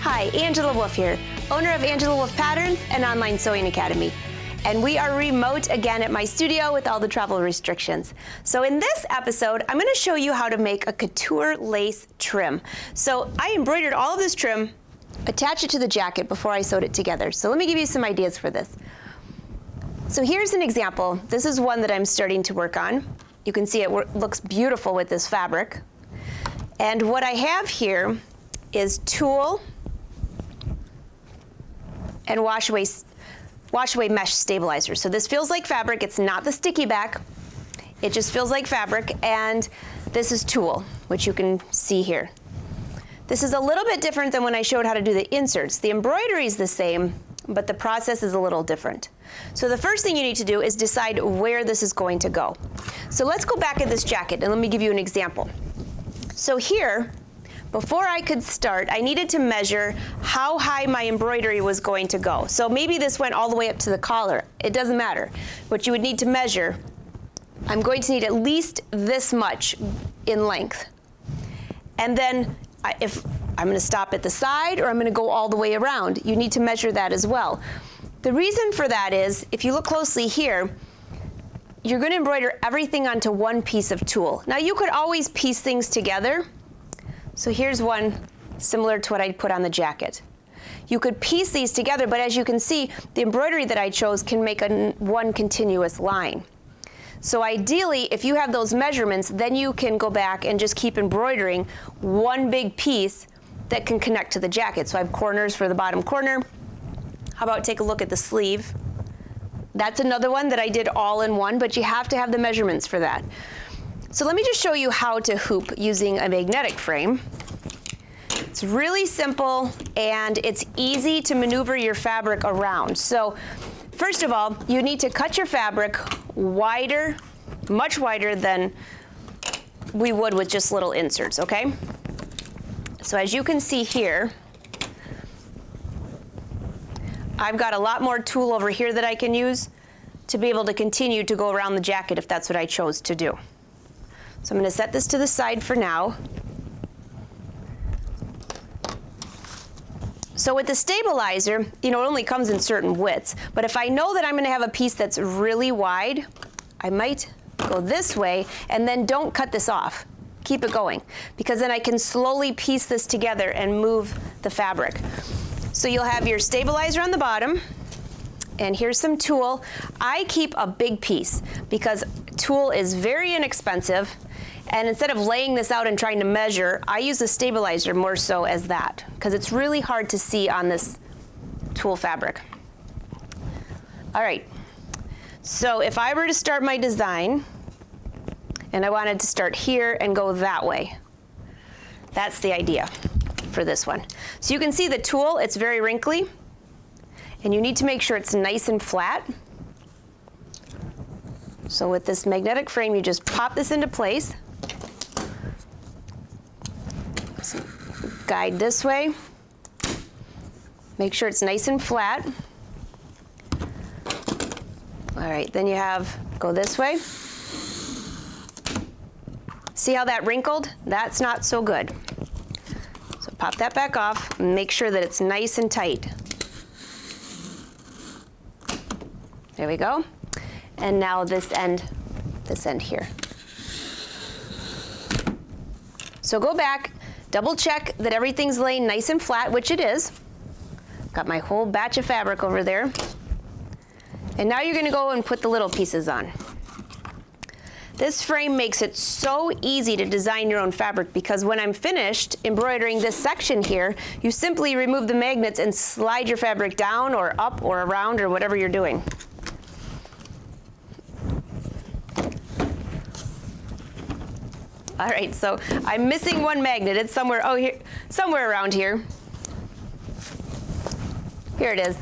Hi, Angela Wolf here, owner of Angela Wolf Patterns and Online Sewing Academy. And we are remote again at my studio with all the travel restrictions. So in this episode, I'm going to show you how to make a couture lace trim. So I embroidered all of this trim, attached it to the jacket before I sewed it together. So let me give you some ideas for this. So here's an example. This is one that I'm starting to work on. You can see it looks beautiful with this fabric. And what I have here is tulle and wash away mesh stabilizer. So this feels like fabric. It's not the sticky back. It just feels like fabric. And this is tulle, which you can see here. This is a little bit different than when I showed how to do the inserts. The embroidery is the same, but the process is a little different. So the first thing you need to do is decide where this is going to go. So let's go back at this jacket and let me give you an example. So here, before I could start, I needed to measure how high my embroidery was going to go. So maybe this went all the way up to the collar. It doesn't matter. What you would need to measure, I'm going to need at least this much in length. And then if I'm going to stop at the side or I'm going to go all the way around, you need to measure that as well. The reason for that is, if you look closely here, you're going to embroider everything onto one piece of tulle. Now you could always piece things together. So here's one similar to what I put on the jacket. You could piece these together, but as you can see, the embroidery that I chose can make one continuous line. So ideally, if you have those measurements, then you can go back and just keep embroidering one big piece that can connect to the jacket. So I have corners for the bottom corner. How about take a look at the sleeve? That's another one that I did all in one, but you have to have the measurements for that. So let me just show you how to hoop using a magnetic frame. It's really simple and it's easy to maneuver your fabric around. So first of all, you need to cut your fabric wider, much wider than we would with just little inserts, okay? So as you can see here, I've got a lot more tulle over here that I can use to be able to continue to go around the jacket if that's what I chose to do. So I'm going to set this to the side for now. So with the stabilizer, it only comes in certain widths, but if I know that I'm going to have a piece that's really wide, I might go this way and then don't cut this off. Keep it going, because then I can slowly piece this together and move the fabric. So you'll have your stabilizer on the bottom, and here's some tulle. I keep a big piece because tulle is very inexpensive, and instead of laying this out and trying to measure, I use the stabilizer more so as that, because it's really hard to see on this tulle fabric. All right, so if I were to start my design, and I wanted to start here and go that way, that's the idea for this one. So you can see the tulle, it's very wrinkly, and you need to make sure it's nice and flat. So with this magnetic frame, you just pop this into place. So guide this way. Make sure it's nice and flat. All right, then you go this way. See how that wrinkled? That's not so good. So pop that back off and make sure that it's nice and tight. There we go. And now this end here. So go back, double check that everything's laying nice and flat, which it is. Got my whole batch of fabric over there. And now you're going to go and put the little pieces on. This frame makes it so easy to design your own fabric, because when I'm finished embroidering this section here, you simply remove the magnets and slide your fabric down or up or around or whatever you're doing. All right, so I'm missing one magnet. It's somewhere, here, somewhere around here. Here it is.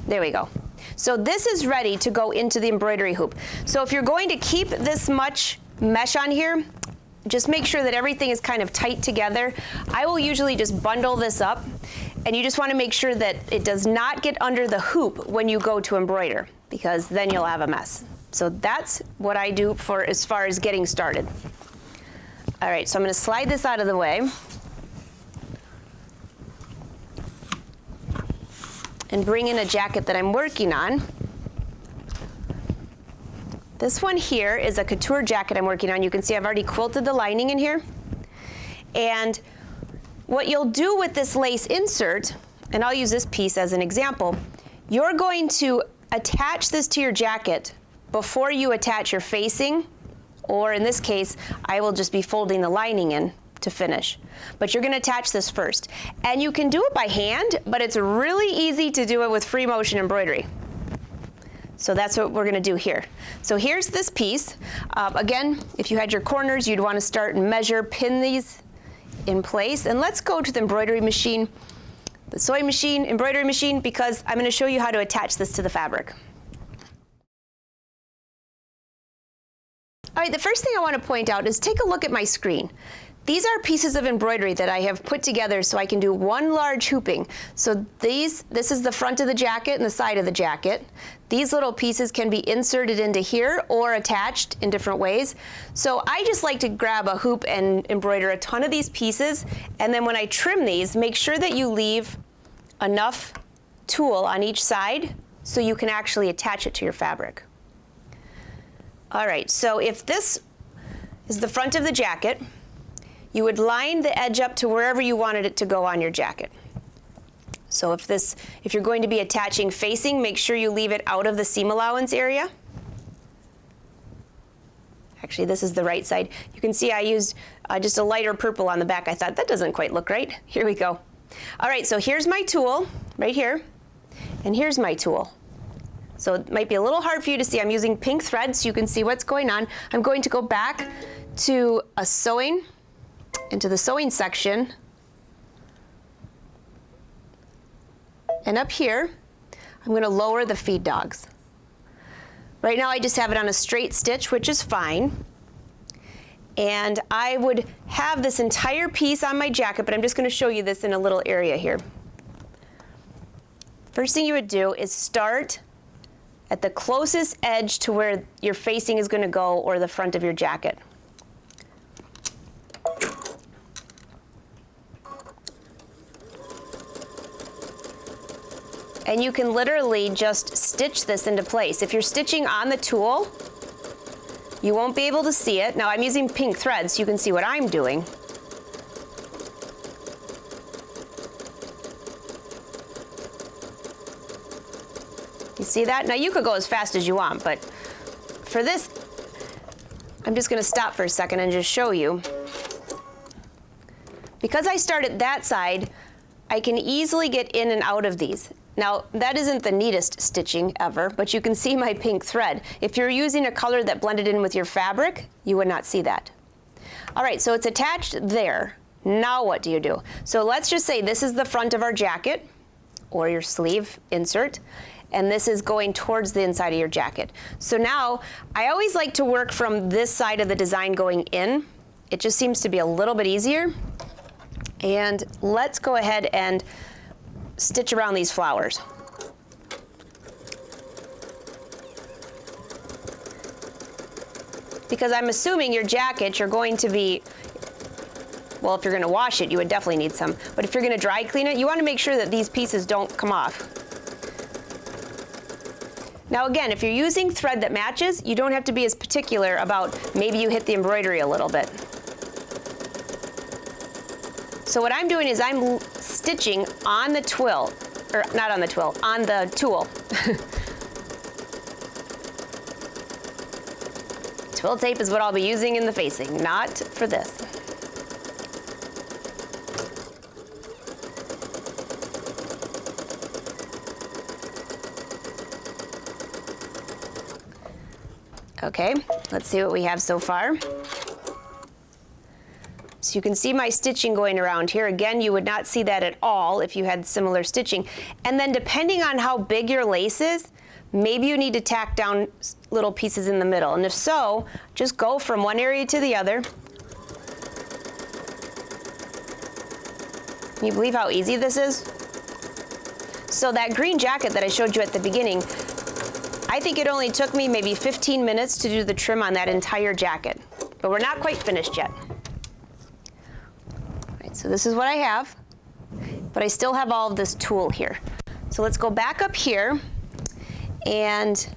There we go. So this is ready to go into the embroidery hoop. So if you're going to keep this much mesh on here, just make sure that everything is kind of tight together. I will usually just bundle this up, and you just want to make sure that it does not get under the hoop when you go to embroider, because then you'll have a mess. So that's what I do for as far as getting started. All right, so I'm going to slide this out of the way. And bring in a jacket that I'm working on. This one here is a couture jacket I'm working on. You can see I've already quilted the lining in here. And what you'll do with this lace insert, and I'll use this piece as an example, you're going to attach this to your jacket before you attach your facing, or in this case, I will just be folding the lining in to finish. But you're gonna attach this first. And you can do it by hand, but it's really easy to do it with free motion embroidery. So that's what we're gonna do here. So here's this piece. Again, if you had your corners, you'd wanna start and measure, pin these in place. And let's go to the embroidery machine, the sewing machine, embroidery machine, because I'm gonna show you how to attach this to the fabric. All right, the first thing I wanna point out is take a look at my screen. These are pieces of embroidery that I have put together so I can do one large hooping. So this is the front of the jacket and the side of the jacket. These little pieces can be inserted into here or attached in different ways. So I just like to grab a hoop and embroider a ton of these pieces, and then when I trim these, make sure that you leave enough tulle on each side so you can actually attach it to your fabric. All right, so if this is the front of the jacket, you would line the edge up to wherever you wanted it to go on your jacket. So if you're going to be attaching facing, make sure you leave it out of the seam allowance area. Actually, this is the right side. You can see I used just a lighter purple on the back. I thought that doesn't quite look right. Here we go. All right, so here's my tulle right here, and here's my tulle. So it might be a little hard for you to see. I'm using pink thread so you can see what's going on. I'm going to go back to into the sewing section, and up here I'm going to lower the feed dogs. Right now I just have it on a straight stitch, which is fine, and I would have this entire piece on my jacket, but I'm just going to show you this in a little area here. First thing you would do is start at the closest edge to where your facing is going to go, or the front of your jacket. And you can literally just stitch this into place. If you're stitching on the tulle, you won't be able to see it. Now I'm using pink thread so you can see what I'm doing. You see that? Now you could go as fast as you want, but for this, I'm just gonna stop for a second and just show you. Because I started that side, I can easily get in and out of these. Now, that isn't the neatest stitching ever, but you can see my pink thread. If you're using a color that blended in with your fabric, you would not see that. All right, so it's attached there. Now what do you do? So let's just say this is the front of our jacket, or your sleeve insert, and this is going towards the inside of your jacket. So now, I always like to work from this side of the design going in. It just seems to be a little bit easier. And let's go ahead and stitch around these flowers. Because I'm assuming your jacket, you're going to be, well, if you're going to wash it, you would definitely need some. But if you're going to dry clean it, you want to make sure that these pieces don't come off. Now again, if you're using thread that matches, you don't have to be as particular about maybe you hit the embroidery a little bit. So what I'm doing is I'm stitching on the twill, or not on the twill, on the tulle. Twill tape is what I'll be using in the facing, not for this. Okay, let's see what we have so far. So you can see my stitching going around here. Again, you would not see that at all if you had similar stitching. And then depending on how big your lace is, maybe you need to tack down little pieces in the middle. And if so, just go from one area to the other. Can you believe how easy this is? So that green jacket that I showed you at the beginning, I think it only took me maybe 15 minutes to do the trim on that entire jacket. But we're not quite finished yet. right, so this is what I have, but I still have all of this tulle here. So let's go back up here, and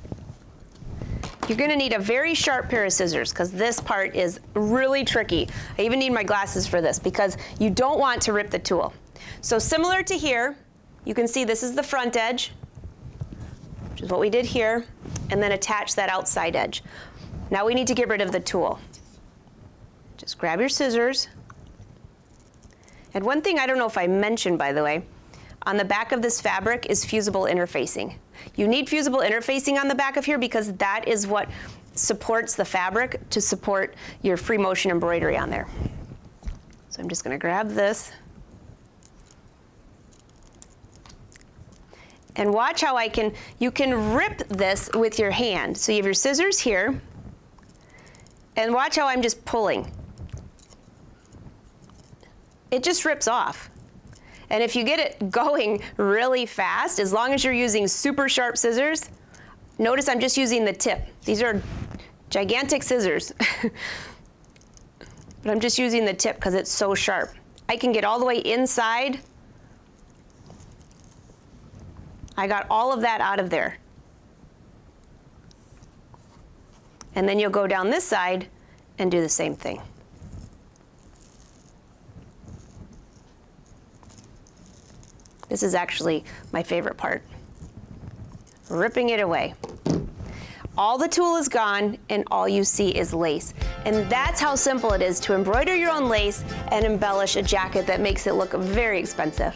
you're gonna need a very sharp pair of scissors because this part is really tricky. I even need my glasses for this because you don't want to rip the tulle. So similar to here, you can see this is the front edge, which is what we did here, and then attach that outside edge. Now we need to get rid of the tulle. Just grab your scissors. And one thing I don't know if I mentioned, by the way, on the back of this fabric is fusible interfacing. You need fusible interfacing on the back of here because that is what supports the fabric to support your free motion embroidery on there. So I'm just gonna grab this. And watch how you can rip this with your hand. So you have your scissors here, and watch how I'm just pulling. It just rips off. And if you get it going really fast, as long as you're using super sharp scissors, notice I'm just using the tip. These are gigantic scissors. But I'm just using the tip because it's so sharp. I can get all the way inside. I got all of that out of there. And then you'll go down this side and do the same thing. This is actually my favorite part. Ripping it away. All the tulle is gone and all you see is lace. And that's how simple it is to embroider your own lace and embellish a jacket that makes it look very expensive.